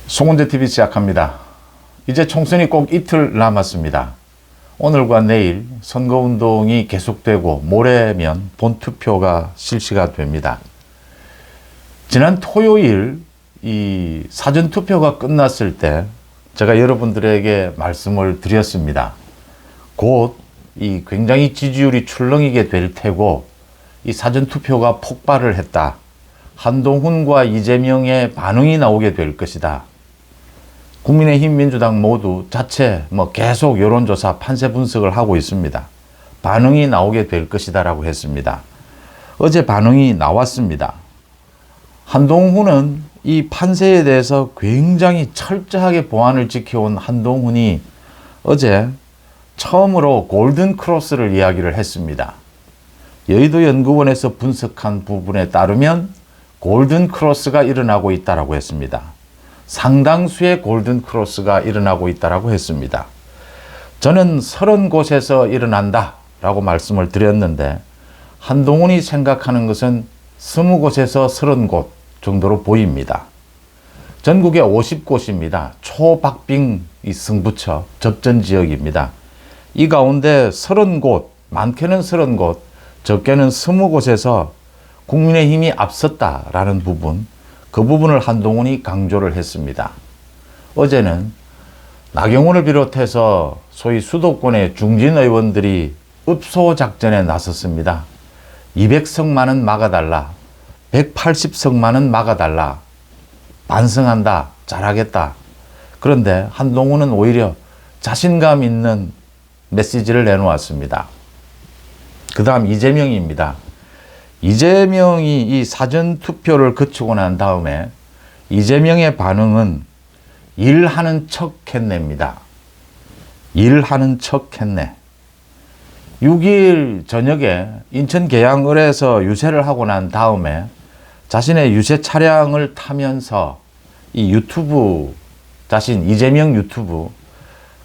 송은재TV 시작합니다. 이제 총선이 꼭 이틀 남았습니다. 오늘과 내일 선거운동이 계속되고 모레면 본투표가 실시가 됩니다. 지난 토요일 이 사전투표가 끝났을 때 제가 여러분들에게 말씀을 드렸습니다. 곧 이 굉장히 지지율이 출렁이게 될 테고 이 사전투표가 폭발을 했다. 한동훈과 이재명의 반응이 나오게 될 것이다. 국민의힘, 민주당 모두 자체 계속 여론조사, 판세 분석을 하고 있습니다. 반응이 나오게 될 것이다 라고 했습니다. 어제 반응이 나왔습니다. 한동훈은 이 판세에 대해서 굉장히 철저하게 보안을 지켜온 한동훈이 어제 처음으로 골든 크로스를 이야기를 했습니다. 여의도 연구원에서 분석한 부분에 따르면 골든 크로스가 일어나고 있다고 했습니다. 상당수의 골든 크로스가 일어나고 있다고 했습니다. 저는 30곳에서 일어난다 라고 말씀을 드렸는데 한동훈이 생각하는 것은 20곳에서 30곳 정도로 보입니다. 전국에 50곳입니다. 초박빙 승부처 접전 지역입니다. 이 가운데 30곳, 많게는 30곳, 적게는 20곳에서 국민의힘이 앞섰다라는 부분, 그 부분을 한동훈이 강조를 했습니다. 어제는 나경원을 비롯해서 소위 수도권의 중진 의원들이 읍소 작전에 나섰습니다. 200석만은 막아달라, 180석만은 막아달라, 반성한다, 잘하겠다. 그런데 한동훈은 오히려 자신감 있는 메시지를 내놓았습니다. 그 다음 이재명입니다. 이재명이 이 사전투표를 거치고 난 다음에 이재명의 반응은 일하는 척 했네입니다. 일하는 척 했네. 6일 저녁에 인천 계양을에서 유세를 하고 난 다음에 자신의 유세 차량을 타면서 이 유튜브, 자신 이재명 유튜브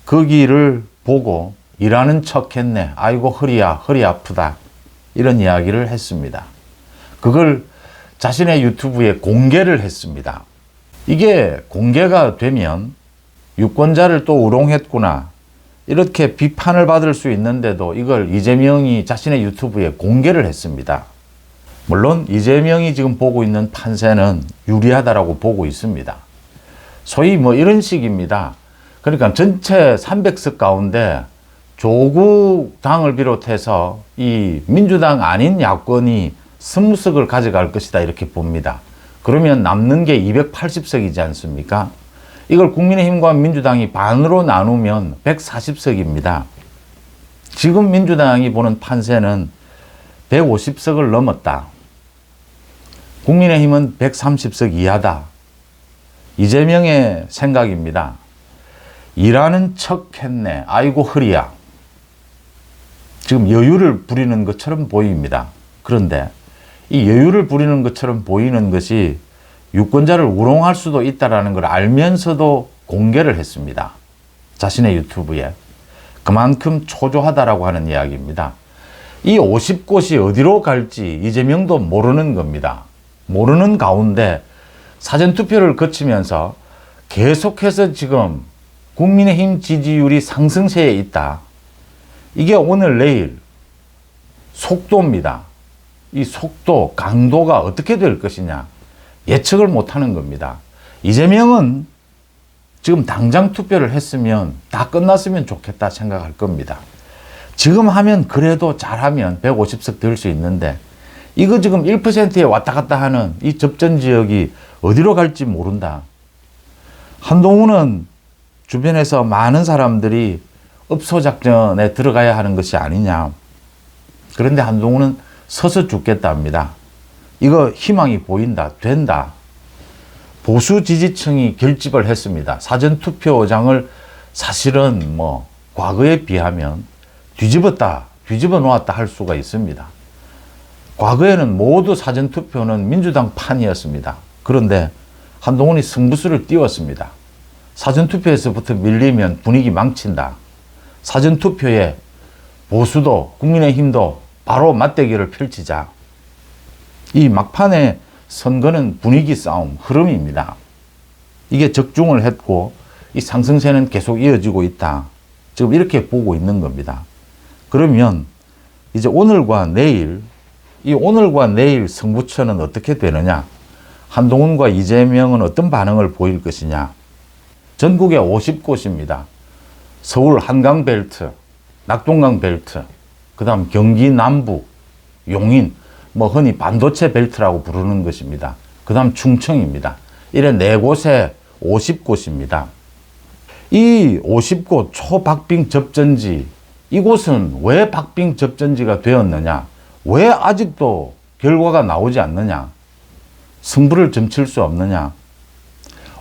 거기를 보고 일하는 척 했네. 아이고 허리야, 허리 아프다. 이런 이야기를 했습니다. 그걸 자신의 유튜브에 공개를 했습니다. 이게 공개가 되면 유권자를 또 우롱했구나 이렇게 비판을 받을 수 있는데도 이걸 이재명이 자신의 유튜브에 공개를 했습니다. 물론 이재명이 지금 보고 있는 판세는 유리하다라고 보고 있습니다. 소위 이런 식입니다. 그러니까 전체 300석 가운데 조국 당을 비롯해서 이 민주당 아닌 야권이 20석을 가져갈 것이다 이렇게 봅니다. 그러면 남는 게 280석이지 않습니까? 이걸 국민의힘과 민주당이 반으로 나누면 140석입니다. 지금 민주당이 보는 판세는 150석을 넘었다. 국민의힘은 130석 이하다. 이재명의 생각입니다. 일하는 척 했네. 아이고 허리야. 지금 여유를 부리는 것처럼 보입니다. 그런데 이 여유를 부리는 것처럼 보이는 것이 유권자를 우롱할 수도 있다는 걸 알면서도 공개를 했습니다. 자신의 유튜브에. 그만큼 초조하다라고 하는 이야기입니다. 이 50곳이 어디로 갈지 이재명도 모르는 겁니다. 모르는 가운데 사전투표를 거치면서 계속해서 지금 국민의힘 지지율이 상승세에 있다. 이게 오늘 내일 속도입니다. 이 속도, 강도가 어떻게 될 것이냐 예측을 못하는 겁니다. 이재명은 지금 당장 투표를 했으면 다 끝났으면 좋겠다 생각할 겁니다. 지금 하면 그래도 잘하면 150석 될 수 있는데 이거 지금 1%에 왔다 갔다 하는 이 접전 지역이 어디로 갈지 모른다. 한동훈은 주변에서 많은 사람들이 읍소작전에 들어가야 하는 것이 아니냐. 그런데 한동훈은 서서 죽겠다 합니다. 이거 희망이 보인다, 된다. 보수 지지층이 결집을 했습니다. 사전투표장을 사실은 과거에 비하면 뒤집었다, 뒤집어 놓았다 할 수가 있습니다. 과거에는 모두 사전투표는 민주당 판이었습니다. 그런데 한동훈이 승부수를 띄웠습니다. 사전투표에서부터 밀리면 분위기 망친다. 사전투표에 보수도 국민의힘도 바로 맞대결을 펼치자. 이 막판에 선거는 분위기 싸움, 흐름입니다. 이게 적중을 했고 이 상승세는 계속 이어지고 있다. 지금 이렇게 보고 있는 겁니다. 그러면 이제 오늘과 내일, 이 오늘과 내일 승부처는 어떻게 되느냐? 한동훈과 이재명은 어떤 반응을 보일 것이냐? 전국에 50곳입니다. 서울 한강벨트, 낙동강 벨트, 그 다음 경기 남부, 용인, 흔히 반도체 벨트라고 부르는 것입니다. 그 다음 충청입니다. 이런 4곳에 50곳입니다. 이 50곳 초박빙 접전지, 이곳은 왜 박빙 접전지가 되었느냐? 왜 아직도 결과가 나오지 않느냐? 승부를 점칠 수 없느냐?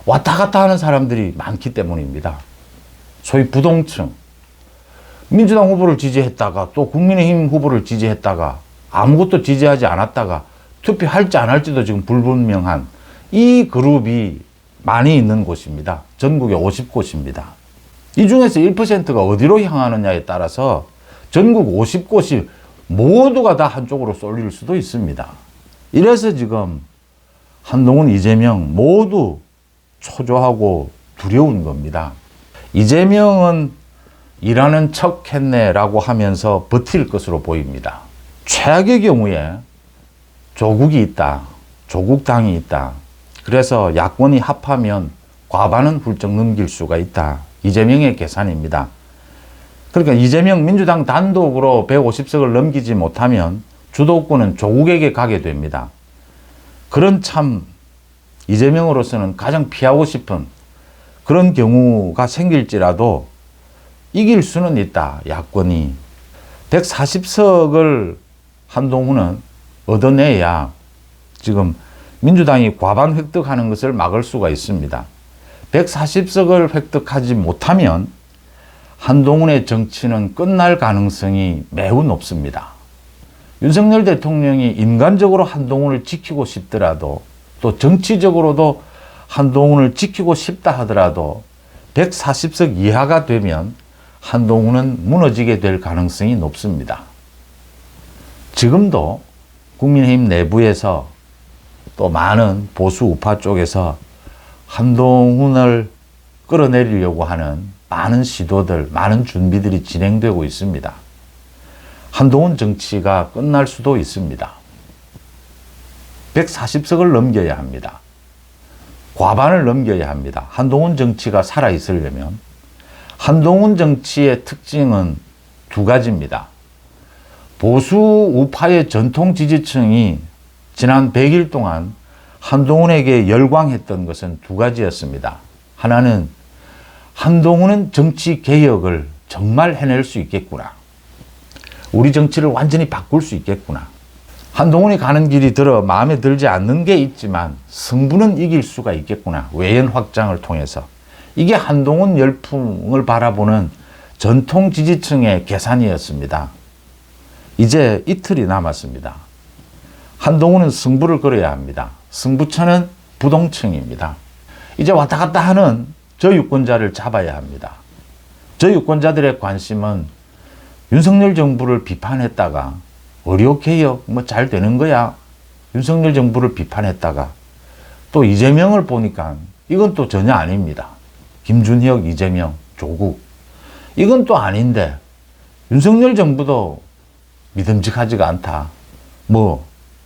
왔다 갔다 하는 사람들이 많기 때문입니다. 소위 부동층. 민주당 후보를 지지했다가 또 국민의힘 후보를 지지했다가 아무것도 지지하지 않았다가 투표할지 안 할지도 지금 불분명한 이 그룹이 많이 있는 곳입니다. 전국에 50곳입니다. 이 중에서 1%가 어디로 향하느냐에 따라서 전국 50곳이 모두가 다 한쪽으로 쏠릴 수도 있습니다. 이래서 지금 한동훈, 이재명 모두 초조하고 두려운 겁니다. 이재명은 일하는 척 했네라고 하면서 버틸 것으로 보입니다. 최악의 경우에 조국이 있다. 조국당이 있다. 그래서 야권이 합하면 과반은 훌쩍 넘길 수가 있다. 이재명의 계산입니다. 그러니까 이재명 민주당 단독으로 150석을 넘기지 못하면 주도권은 조국에게 가게 됩니다. 그런 참 이재명으로서는 가장 피하고 싶은 그런 경우가 생길지라도 이길 수는 있다. 야권이. 140석을 한동훈은 얻어내야 지금 민주당이 과반 획득하는 것을 막을 수가 있습니다. 140석을 획득하지 못하면 한동훈의 정치는 끝날 가능성이 매우 높습니다. 윤석열 대통령이 인간적으로 한동훈을 지키고 싶더라도 또 정치적으로도 한동훈을 지키고 싶다 하더라도 140석 이하가 되면 한동훈은 무너지게 될 가능성이 높습니다. 지금도 국민의힘 내부에서 또 많은 보수 우파 쪽에서 한동훈을 끌어내리려고 하는 많은 시도들, 많은 준비들이 진행되고 있습니다. 한동훈 정치가 끝날 수도 있습니다. 140석을 넘겨야 합니다. 과반을 넘겨야 합니다. 한동훈 정치가 살아있으려면. 한동훈 정치의 특징은 두 가지입니다. 보수 우파의 전통 지지층이 지난 100일 동안 한동훈에게 열광했던 것은 두 가지였습니다. 하나는 한동훈은 정치 개혁을 정말 해낼 수 있겠구나. 우리 정치를 완전히 바꿀 수 있겠구나. 한동훈이 가는 길이 들어 마음에 들지 않는 게 있지만 승부는 이길 수가 있겠구나. 외연 확장을 통해서. 이게 한동훈 열풍을 바라보는 전통 지지층의 계산이었습니다. 이제 이틀이 남았습니다. 한동훈은 승부를 걸어야 합니다. 승부처는 부동층입니다. 이제 왔다 갔다 하는 저유권자를 잡아야 합니다. 저유권자들의 관심은 윤석열 정부를 비판했다가 의료개혁 잘 되는 거야. 윤석열 정부를 비판했다가 또 이재명을 보니까 이건 또 전혀 아닙니다. 김준혁, 이재명, 조국. 이건 또 아닌데 윤석열 정부도 믿음직하지가 않다.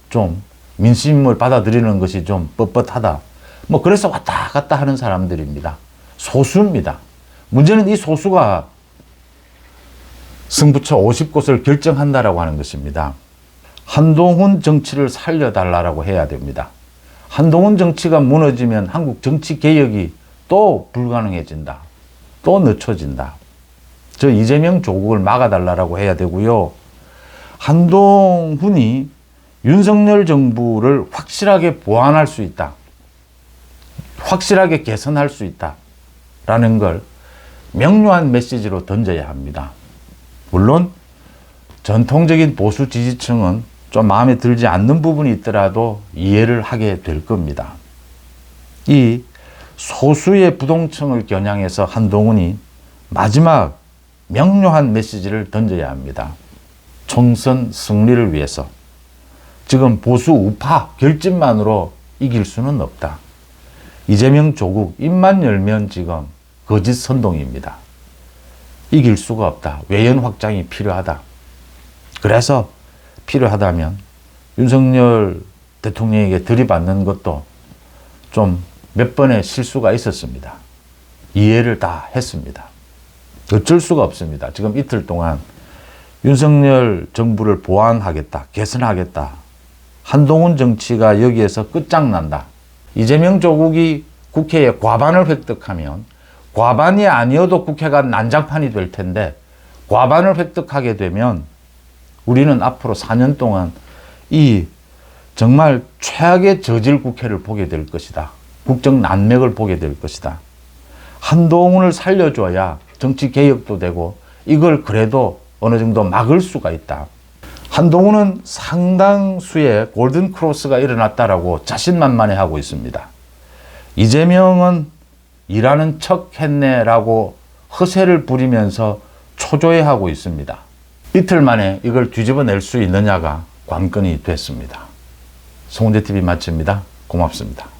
좀 민심을 받아들이는 것이 좀 뻣뻣하다. 그래서 왔다 갔다 하는 사람들입니다. 소수입니다. 문제는 이 소수가 승부처 50곳을 결정한다라고 하는 것입니다. 한동훈 정치를 살려달라고 해야 됩니다. 한동훈 정치가 무너지면 한국 정치 개혁이 또 불가능해진다. 또 늦춰진다. 저 이재명 조국을 막아달라고 해야 되고요. 한동훈이 윤석열 정부를 확실하게 보완할 수 있다. 확실하게 개선할 수 있다. 라는 걸 명료한 메시지로 던져야 합니다. 물론 전통적인 보수 지지층은 좀 마음에 들지 않는 부분이 있더라도 이해를 하게 될 겁니다. 이 소수의 부동층을 겨냥해서 한동훈이 마지막 명료한 메시지를 던져야 합니다. 총선 승리를 위해서. 지금 보수 우파 결집만으로 이길 수는 없다. 이재명 조국 입만 열면 지금 거짓 선동입니다. 이길 수가 없다. 외연 확장이 필요하다. 그래서 필요하다면 윤석열 대통령에게 들이받는 것도 좀 몇 번의 실수가 있었습니다. 이해를 다 했습니다. 어쩔 수가 없습니다. 지금 이틀 동안 윤석열 정부를 보완하겠다, 개선하겠다. 한동훈 정치가 여기에서 끝장난다. 이재명 조국이 국회에 과반을 획득하면 과반이 아니어도 국회가 난장판이 될 텐데 과반을 획득하게 되면 우리는 앞으로 4년 동안 이 정말 최악의 저질 국회를 보게 될 것이다. 국정 난맥을 보게 될 것이다. 한동훈을 살려줘야 정치 개혁도 되고 이걸 그래도 어느 정도 막을 수가 있다. 한동훈은 상당수의 골든 크로스가 일어났다라고 자신만만해하고 있습니다. 이재명은 일하는 척 했네라고 허세를 부리면서 초조해하고 있습니다. 이틀 만에 이걸 뒤집어낼 수 있느냐가 관건이 됐습니다. 송은재TV 마칩니다. 고맙습니다.